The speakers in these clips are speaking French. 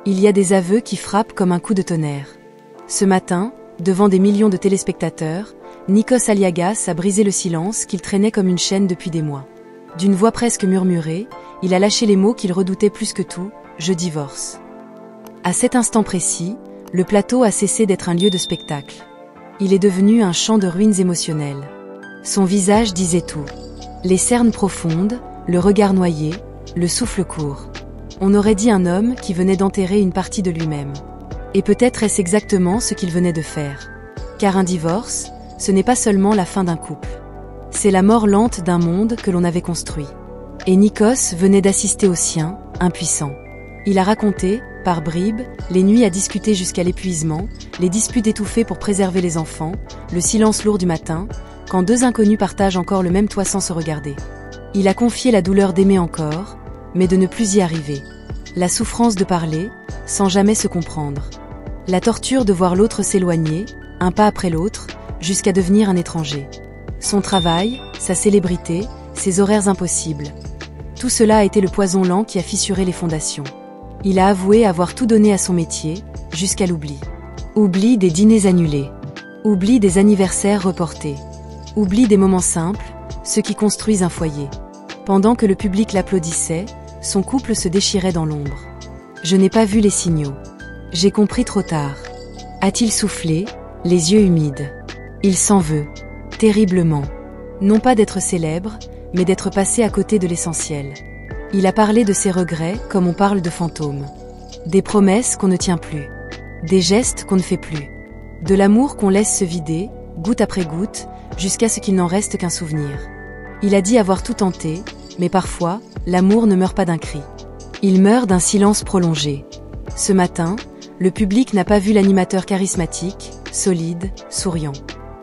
Il y a des aveux qui frappent comme un coup de tonnerre. Ce matin, devant des millions de téléspectateurs, Nikos Aliagas a brisé le silence qu'il traînait comme une chaîne depuis des mois. D'une voix presque murmurée, il a lâché les mots qu'il redoutait plus que tout, « Je divorce ». À cet instant précis, le plateau a cessé d'être un lieu de spectacle. Il est devenu un champ de ruines émotionnelles. Son visage disait tout. Les cernes profondes, le regard noyé, le souffle court. On aurait dit un homme qui venait d'enterrer une partie de lui-même. Et peut-être est-ce exactement ce qu'il venait de faire. Car un divorce, ce n'est pas seulement la fin d'un couple. C'est la mort lente d'un monde que l'on avait construit. Et Nikos venait d'assister au sien, impuissant. Il a raconté, par bribes, les nuits à discuter jusqu'à l'épuisement, les disputes étouffées pour préserver les enfants, le silence lourd du matin, quand deux inconnus partagent encore le même toit sans se regarder. Il a confié la douleur d'aimer encore, mais de ne plus y arriver. La souffrance de parler, sans jamais se comprendre. La torture de voir l'autre s'éloigner, un pas après l'autre, jusqu'à devenir un étranger. Son travail, sa célébrité, ses horaires impossibles. Tout cela a été le poison lent qui a fissuré les fondations. Il a avoué avoir tout donné à son métier, jusqu'à l'oubli. Oubli des dîners annulés. Oubli des anniversaires reportés. Oubli des moments simples, ceux qui construisent un foyer. Pendant que le public l'applaudissait, son couple se déchirait dans l'ombre. Je n'ai pas vu les signaux. J'ai compris trop tard. A-t-il soufflé, les yeux humides. Il s'en veut. Terriblement. Non pas d'être célèbre, mais d'être passé à côté de l'essentiel. Il a parlé de ses regrets comme on parle de fantômes. Des promesses qu'on ne tient plus. Des gestes qu'on ne fait plus. De l'amour qu'on laisse se vider, goutte après goutte, jusqu'à ce qu'il n'en reste qu'un souvenir. Il a dit avoir tout tenté, mais parfois, l'amour ne meurt pas d'un cri. Il meurt d'un silence prolongé. Ce matin, le public n'a pas vu l'animateur charismatique, solide, souriant.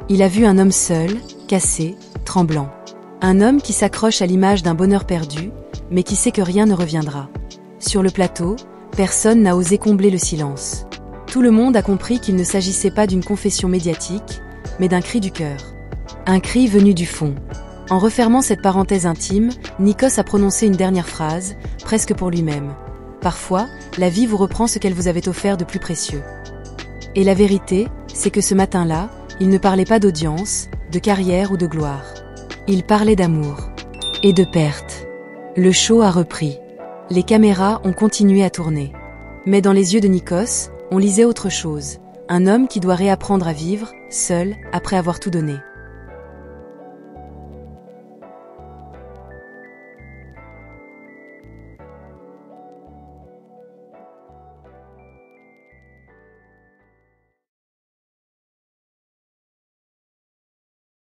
Il a vu un homme seul, cassé, tremblant. Un homme qui s'accroche à l'image d'un bonheur perdu, mais qui sait que rien ne reviendra. Sur le plateau, personne n'a osé combler le silence. Tout le monde a compris qu'il ne s'agissait pas d'une confession médiatique, mais d'un cri du cœur. Un cri venu du fond. En refermant cette parenthèse intime, Nikos a prononcé une dernière phrase, presque pour lui-même. Parfois, la vie vous reprend ce qu'elle vous avait offert de plus précieux. Et la vérité, c'est que ce matin-là, il ne parlait pas d'audience, de carrière ou de gloire. Il parlait d'amour. Et de perte. Le show a repris. Les caméras ont continué à tourner. Mais dans les yeux de Nikos, on lisait autre chose. Un homme qui doit réapprendre à vivre, seul, après avoir tout donné.